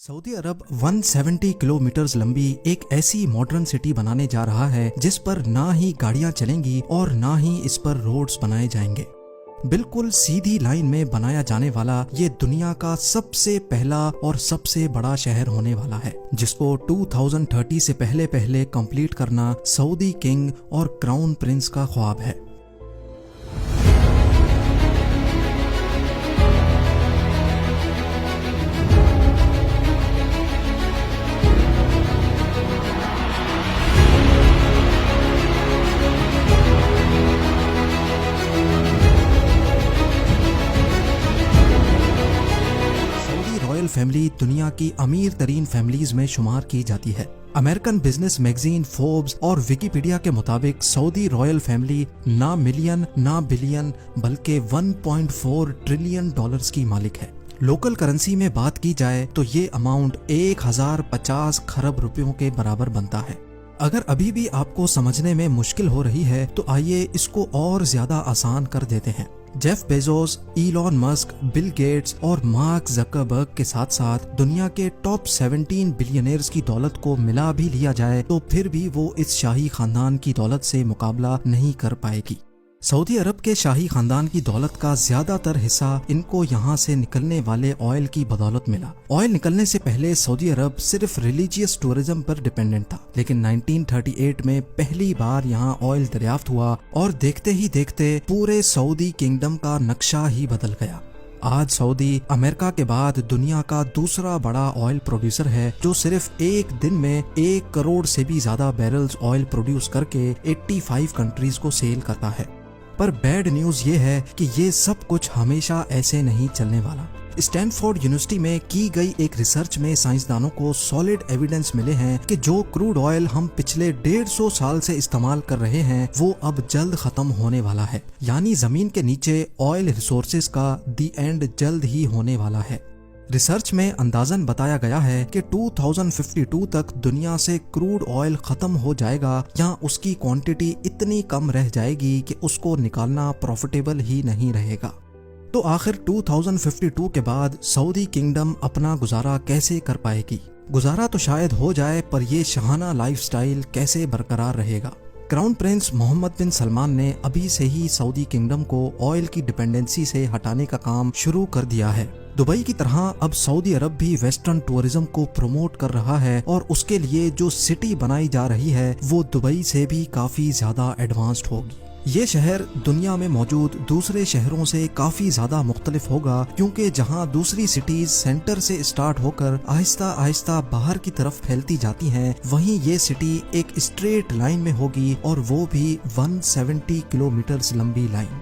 Saudi अरब 170 kilometre लंबी एक ऐसी मॉडर्न सिटी बनाने जा रहा है जिस पर ना ही गाड़ियां चलेंगी और ना ही इस पर रोड्स बनाए जाएंगे। बिल्कुल सीधी लाइन में बनाया जाने वाला ये दुनिया का सबसे पहला और सबसे बड़ा शहर होने वाला है, जिसको 2030 से पहले पहले कंप्लीट करना सऊदी किंग और क्राउन प्रिंस का ख्वाब है। रॉयल फैमिली दुनिया की अमीर तरीन फैमिलीज में शुमार की जाती है। अमेरिकन बिजनेस मैगजीन फोर्ब्स और विकिपीडिया के मुताबिक सऊदी रॉयल फैमिली ना मिलियन ना बिलियन बल्कि 1.4 ट्रिलियन डॉलर्स की मालिक है। लोकल करेंसी में बात की जाए तो ये अमाउंट 1050 खरब रुपयों के बराबर बनता है। अगर अभी भी आपको समझने में मुश्किल हो रही है तो आइए इसको और ज्यादा आसान कर देते हैं। Jeff Bezos, Elon Musk, Bill Gates और मार्क जकरबर्ग के साथ साथ दुनिया के टॉप 17 बिलियनर्स की दौलत को मिला भी लिया जाए तो फिर भी वो इस शाही खानदान की दौलत से मुकाबला नहीं कर पाएगी। सऊदी अरब के शाही खानदान की दौलत का ज्यादातर हिस्सा इनको यहाँ से निकलने वाले ऑयल की बदौलत मिला। ऑयल निकलने से पहले सऊदी अरब सिर्फ रिलीजियस टूरिज्म पर डिपेंडेंट था, लेकिन 1938 में पहली बार यहाँ ऑयल दरियाफ्त हुआ और देखते ही देखते पूरे सऊदी किंगडम का नक्शा ही बदल गया। आज सऊदी अमेरिका के बाद दुनिया का दूसरा बड़ा ऑयल प्रोड्यूसर है, जो सिर्फ एक दिन में 1 करोड़ से भी ज्यादा बैरल्स ऑयल प्रोड्यूस करके 85 कंट्रीज को सेल करता है। पर बैड न्यूज ये है कि ये सब कुछ हमेशा ऐसे नहीं चलने वाला। स्टैनफोर्ड यूनिवर्सिटी में की गई एक रिसर्च में साइंसदानों को सॉलिड एविडेंस मिले हैं कि जो क्रूड ऑयल हम पिछले 150 साल से इस्तेमाल कर रहे हैं वो अब जल्द खत्म होने वाला है। यानी जमीन के नीचे ऑयल रिसोर्सेज का दी एंड जल्द ही होने वाला है। रिसर्च में अंदाजन बताया गया है कि 2052 तक दुनिया से क्रूड ऑयल खत्म हो जाएगा या उसकी क्वांटिटी इतनी कम रह जाएगी कि उसको निकालना प्रॉफिटेबल ही नहीं रहेगा। तो आखिर 2052 के बाद सऊदी किंगडम अपना गुजारा कैसे कर पाएगी? गुजारा तो शायद हो जाए, पर ये शाहाना लाइफस्टाइल कैसे बरकरार रहेगा? क्राउन प्रिंस मोहम्मद बिन सलमान ने अभी से ही सऊदी किंगडम को ऑयल की डिपेंडेंसी से हटाने का काम शुरू कर दिया है। दुबई की तरह अब सऊदी अरब भी वेस्टर्न टूरिज्म को प्रमोट कर रहा है और उसके लिए जो सिटी बनाई जा रही है वो दुबई से भी काफी ज्यादा एडवांस्ड होगी। ये शहर दुनिया में मौजूद दूसरे शहरों से काफी ज्यादा मुख्तलिफ होगा, क्योंकि जहां दूसरी सिटीज सेंटर से स्टार्ट होकर आहिस्ता आहिस्ता बाहर की तरफ फैलती जाती हैं, वहीं ये सिटी एक स्ट्रेट लाइन में होगी, और वो भी 170 किलोमीटर लंबी लाइन।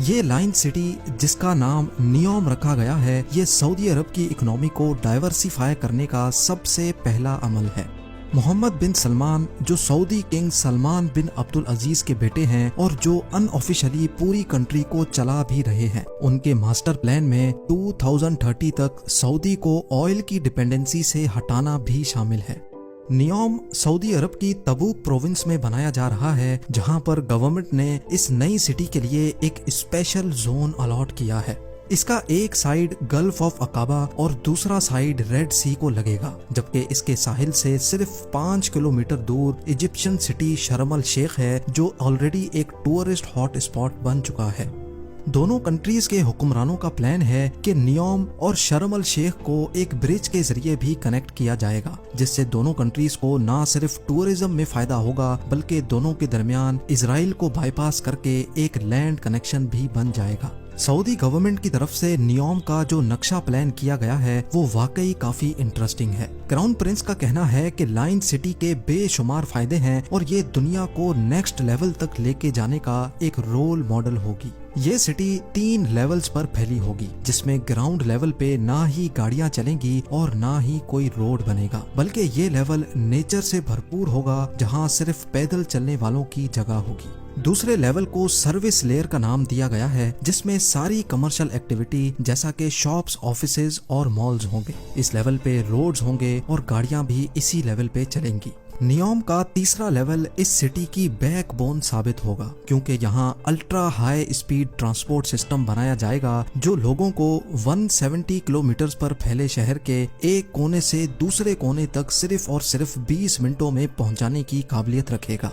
ये लाइन सिटी जिसका नाम नियोम रखा गया है, ये सऊदी अरब की इकोनॉमी को डाइवर्सिफाई करने का सबसे पहला अमल है। मोहम्मद बिन सलमान, जो सऊदी किंग सलमान बिन अब्दुल अजीज के बेटे हैं और जो अनऑफिशियली पूरी कंट्री को चला भी रहे हैं, उनके मास्टर प्लान में 2030 तक सऊदी को ऑयल की डिपेंडेंसी से हटाना भी शामिल है। नियोम सऊदी अरब की तबूक प्रोविंस में बनाया जा रहा है, जहां पर गवर्नमेंट ने इस नई सिटी के लिए एक स्पेशल जोन अलॉट किया है। इसका एक साइड गल्फ ऑफ अकाबा और दूसरा साइड रेड सी को लगेगा, जबकि इसके साहिल से सिर्फ 5 किलोमीटर दूर इजिप्शियन सिटी शर्म अल शेख है, जो ऑलरेडी एक टूरिस्ट हॉट स्पॉट बन चुका है। दोनों कंट्रीज के हुक्मरानों का प्लान है कि नियोम और शर्म अल शेख को एक ब्रिज के जरिए भी कनेक्ट किया जाएगा, जिससे दोनों कंट्रीज को ना सिर्फ टूरिज्म में फायदा होगा बल्कि दोनों के दरमियान इजराइल को बाईपास करके एक लैंड कनेक्शन भी बन जाएगा। सऊदी गवर्नमेंट की तरफ से नियोम का जो नक्शा प्लान किया गया है वो वाकई काफी इंटरेस्टिंग है। क्राउन प्रिंस का कहना है कि लाइन सिटी के बेशुमार फायदे हैं और ये दुनिया को नेक्स्ट लेवल तक लेके जाने का एक रोल मॉडल होगी। ये सिटी 3 लेवल्स पर फैली होगी, जिसमें ग्राउंड लेवल पे ना ही गाड़ियां चलेंगी और ना ही कोई रोड बनेगा, बल्कि ये लेवल नेचर से भरपूर होगा, जहां सिर्फ पैदल चलने वालों की जगह होगी। दूसरे लेवल को सर्विस लेयर का नाम दिया गया है, जिसमें सारी कमर्शियल एक्टिविटी जैसा कि शॉप्स, ऑफिसेज और मॉल्स होंगे। इस लेवल पे रोड्स होंगे और गाड़ियां भी इसी लेवल पे चलेंगी। नियोम का तीसरा लेवल इस सिटी की बैकबोन साबित होगा, क्योंकि यहाँ ultra high speed transport system बनाया जाएगा जो लोगों को 170 किलोमीटर पर फैले शहर के एक कोने से दूसरे कोने तक सिर्फ और सिर्फ 20 मिनटों में पहुंचाने की काबिलियत रखेगा।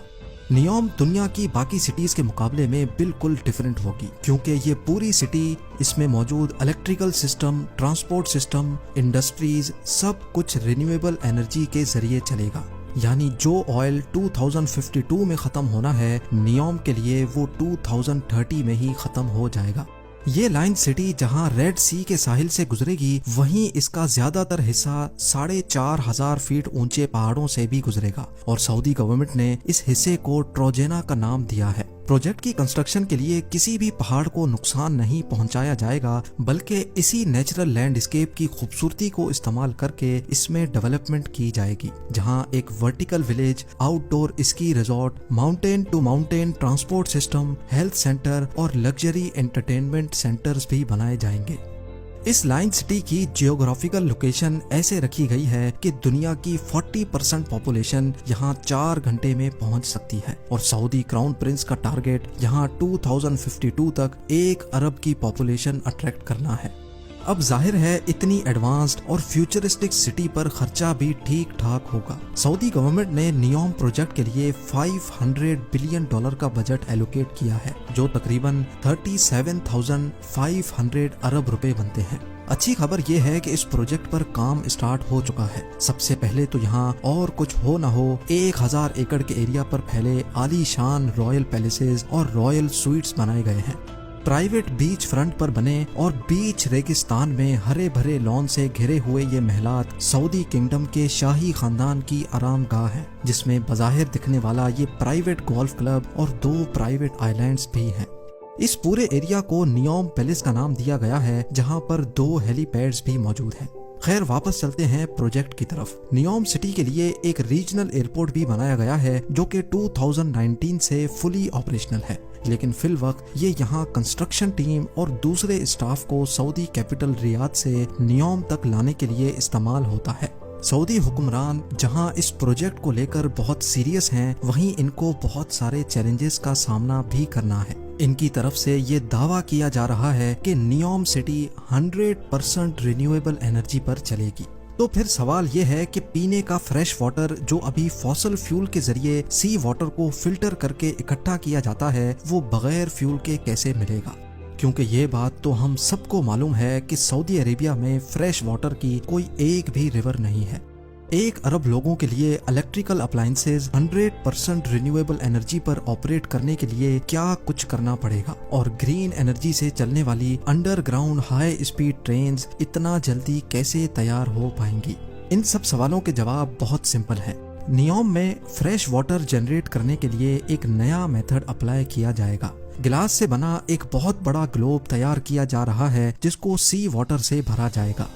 नियोम दुनिया की बाकी सिटीज के मुकाबले में बिल्कुल डिफरेंट होगी, क्योंकि ये पूरी सिटी, इसमें मौजूद electrical system, transport system, industries, सब कुछ रिन्यूएबल एनर्जी के जरिए चलेगा। यानी जो ऑयल 2052 में खत्म होना है, नियोम के लिए वो 2030 में ही खत्म हो जाएगा। ये लाइन सिटी जहां रेड सी के साहिल से गुजरेगी, वहीं इसका ज्यादातर हिस्सा 4,500 फीट ऊंचे पहाड़ों से भी गुजरेगा और सऊदी गवर्नमेंट ने इस हिस्से को ट्रोजेना का नाम दिया है। प्रोजेक्ट की कंस्ट्रक्शन के लिए किसी भी पहाड़ को नुकसान नहीं पहुंचाया जाएगा, बल्कि इसी नेचुरल लैंडस्केप की खूबसूरती को इस्तेमाल करके इसमें डेवलपमेंट की जाएगी, जहां एक vertical village, outdoor ski resort, mountain to mountain transport system, health centre और लग्जरी एंटरटेनमेंट सेंटर्स भी बनाए जाएंगे। इस लाइन सिटी की जियोग्राफिकल लोकेशन ऐसे रखी गई है कि दुनिया की 40% पॉपुलेशन यहाँ 4 घंटे में पहुँच सकती है और सऊदी क्राउन प्रिंस का टारगेट यहाँ 2052 तक 1 अरब की पॉपुलेशन अट्रैक्ट करना है। अब जाहिर है इतनी एडवांस्ड और फ्यूचरिस्टिक सिटी पर खर्चा भी ठीक ठाक होगा। सऊदी गवर्नमेंट ने नियोम प्रोजेक्ट के लिए $500 बिलियन का बजट एलोकेट किया है, जो तकरीबन 37,500 अरब रुपए बनते हैं। अच्छी खबर यह है कि इस प्रोजेक्ट पर काम स्टार्ट हो चुका है। सबसे पहले तो यहाँ और कुछ हो न हो 1000 एकड़ के एरिया पर फैले आलीशान रॉयल पैलेसेस और रॉयल स्वीट्स बनाए गए हैं। प्राइवेट बीच फ्रंट पर बने और बीच रेगिस्तान में हरे भरे लॉन से घिरे हुए ये महलात सऊदी किंगडम के शाही खानदान की आरामगाह है, जिसमें बज़ाहिर दिखने वाला ये प्राइवेट गोल्फ क्लब और 2 प्राइवेट आइलैंड्स भी हैं। इस पूरे एरिया को नियोम पैलेस का नाम दिया गया है, जहां पर 2 हेलीपैड्स भी मौजूद हैं। खैर, वापस चलते हैं प्रोजेक्ट की तरफ। नियोम सिटी के लिए एक रीजनल एयरपोर्ट भी बनाया गया है, जो कि 2019 से फुली ऑपरेशनल है, लेकिन फिल वक्त ये यहाँ कंस्ट्रक्शन टीम और दूसरे स्टाफ को सऊदी कैपिटल रियाद से नियोम तक लाने के लिए इस्तेमाल होता है। सऊदी हुक्मरान जहां इस प्रोजेक्ट को लेकर बहुत सीरियस हैं, वहीं इनको बहुत सारे चैलेंजेस का सामना भी करना है। इनकी तरफ से ये दावा किया जा रहा है कि नियोम सिटी 100% रिन्यूएबल एनर्जी पर चलेगी। तो फिर सवाल ये है कि पीने का फ्रेश वाटर जो अभी फॉसल फ्यूल के जरिए सी वाटर को फिल्टर करके इकट्ठा किया जाता है, वो बगैर फ्यूल के कैसे मिलेगा? क्योंकि ये बात तो हम सबको मालूम है कि सऊदी अरेबिया में फ्रेश वाटर की कोई एक भी रिवर नहीं है। 1 अरब लोगों के लिए इलेक्ट्रिकल अप्लायंसेज 100% रिन्यूएबल एनर्जी पर ऑपरेट करने के लिए क्या कुछ करना पड़ेगा, और ग्रीन एनर्जी से चलने वाली अंडरग्राउंड हाई स्पीड ट्रेन्स इतना जल्दी कैसे तैयार हो पाएंगी? इन सब सवालों के जवाब बहुत सिंपल हैं। नियोम में फ्रेश वाटर जनरेट करने के लिए एक नया मेथड अप्लाई किया जाएगा। गिलास से बना एक बहुत बड़ा ग्लोब तैयार किया जा रहा है, जिसको सी वाटर से भरा जाएगा।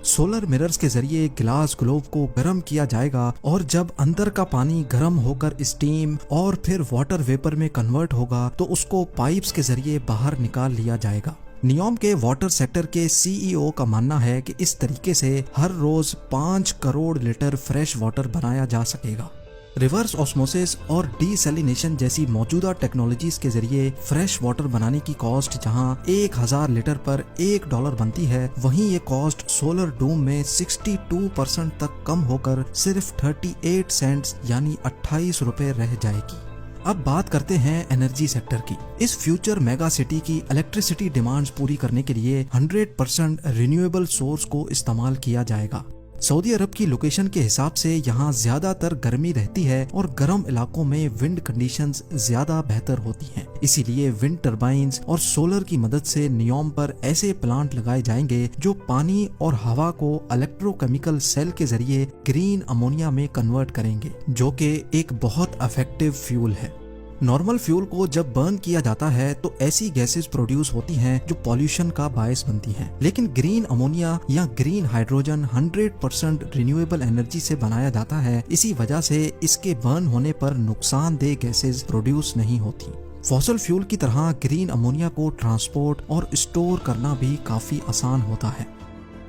सोलर मिरर्स के जरिए गिलास ग्लोब को गर्म किया जाएगा और जब अंदर का पानी गर्म होकर स्टीम और फिर वाटर वेपर में कन्वर्ट होगा तो उसको पाइप्स के जरिए बाहर निकाल लिया जाएगा। नियोम के वाटर सेक्टर के सीईओ का मानना है कि इस तरीके से हर रोज 5 करोड़ लीटर फ्रेश वाटर बनाया जा सकेगा। रिवर्स ऑस्मोसिस और डीसैलिनेशन जैसी मौजूदा टेक्नोलॉजीज के जरिए फ्रेश वाटर बनाने की कॉस्ट जहां 1000 लीटर पर $1 बनती है, वहीं ये कॉस्ट सोलर डूम में 62% तक कम होकर सिर्फ 38 सेंट्स यानी 28 रुपए रह जाएगी। अब बात करते हैं एनर्जी सेक्टर की। इस फ्यूचर मेगा सिटी की इलेक्ट्रिसिटी डिमांड्स पूरी करने के लिए 100% रिन्यूएबल सोर्स को इस्तेमाल किया जाएगा। सऊदी अरब की लोकेशन के हिसाब से यहाँ ज्यादातर गर्मी रहती है और गर्म इलाकों में विंड कंडीशंस ज्यादा बेहतर होती हैं। इसीलिए विंड टरबाइंस और सोलर की मदद से नियोम पर ऐसे प्लांट लगाए जाएंगे जो पानी और हवा को इलेक्ट्रोकेमिकल सेल के जरिए ग्रीन अमोनिया में कन्वर्ट करेंगे, जो कि एक बहुत इफेक्टिव फ्यूल है। नॉर्मल फ्यूल को जब बर्न किया जाता है तो ऐसी गैसेस प्रोड्यूस होती हैं जो पॉल्यूशन का बायस बनती हैं, लेकिन ग्रीन अमोनिया या ग्रीन हाइड्रोजन 100% रिन्यूएबल एनर्जी से बनाया जाता है। इसी वजह से इसके बर्न होने पर नुकसानदेह गैसेस प्रोड्यूस नहीं होती। फॉसल फ्यूल की तरह ग्रीन अमोनिया को ट्रांसपोर्ट और स्टोर करना भी काफी आसान होता है।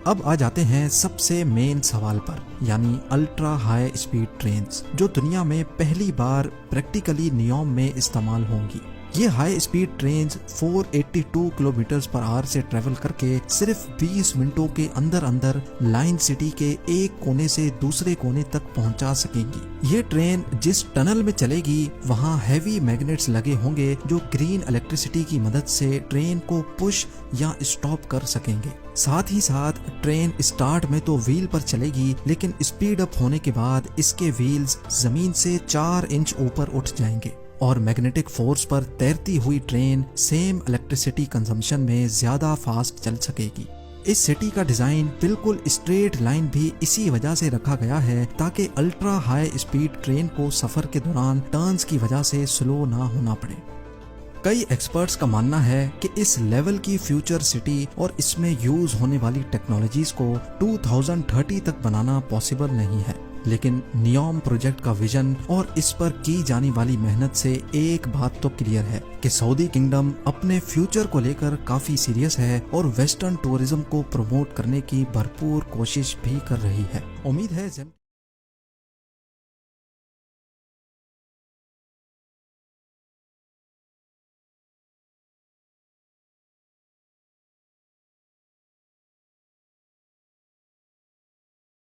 अब आ जाते हैं सबसे मेन सवाल पर, यानी अल्ट्रा हाई स्पीड ट्रेन्स जो दुनिया में पहली बार प्रैक्टिकली नियोम में इस्तेमाल होंगी। ये high speed trains 482 kilometre per hour से ट्रेवल करके सिर्फ 20 मिनटों के अंदर अंदर लाइन सिटी के एक कोने से दूसरे कोने तक पहुंचा सकेंगी। ये ट्रेन जिस टनल में चलेगी वहां हैवी मैग्नेट्स लगे होंगे जो ग्रीन इलेक्ट्रिसिटी की मदद से ट्रेन को पुश या स्टॉप कर सकेंगे। साथ ही साथ ट्रेन स्टार्ट में तो व्हील पर चलेगी, लेकिन स्पीड अप होने के बाद इसके व्हील्स जमीन से 4 इंच ऊपर उठ जाएंगे और मैग्नेटिक फोर्स पर तैरती हुई ट्रेन सेम इलेक्ट्रिसिटी कंजम्पशन में ज्यादा फास्ट चल सकेगी। इस सिटी का डिजाइन बिल्कुल स्ट्रेट लाइन भी इसी वजह से रखा गया है ताकि अल्ट्रा हाई स्पीड ट्रेन को सफर के दौरान टर्न्स की वजह से स्लो ना होना पड़े। कई एक्सपर्ट्स का मानना है कि इस लेवल की फ्यूचर सिटी और इसमें यूज होने वाली टेक्नोलॉजीज को 2030 तक बनाना पॉसिबल नहीं है, लेकिन नियोम प्रोजेक्ट का विजन और इस पर की जाने वाली मेहनत से एक बात तो क्लियर है कि सऊदी किंगडम अपने फ्यूचर को लेकर काफी सीरियस है और वेस्टर्न टूरिज्म को प्रमोट करने की भरपूर कोशिश भी कर रही है। उम्मीद है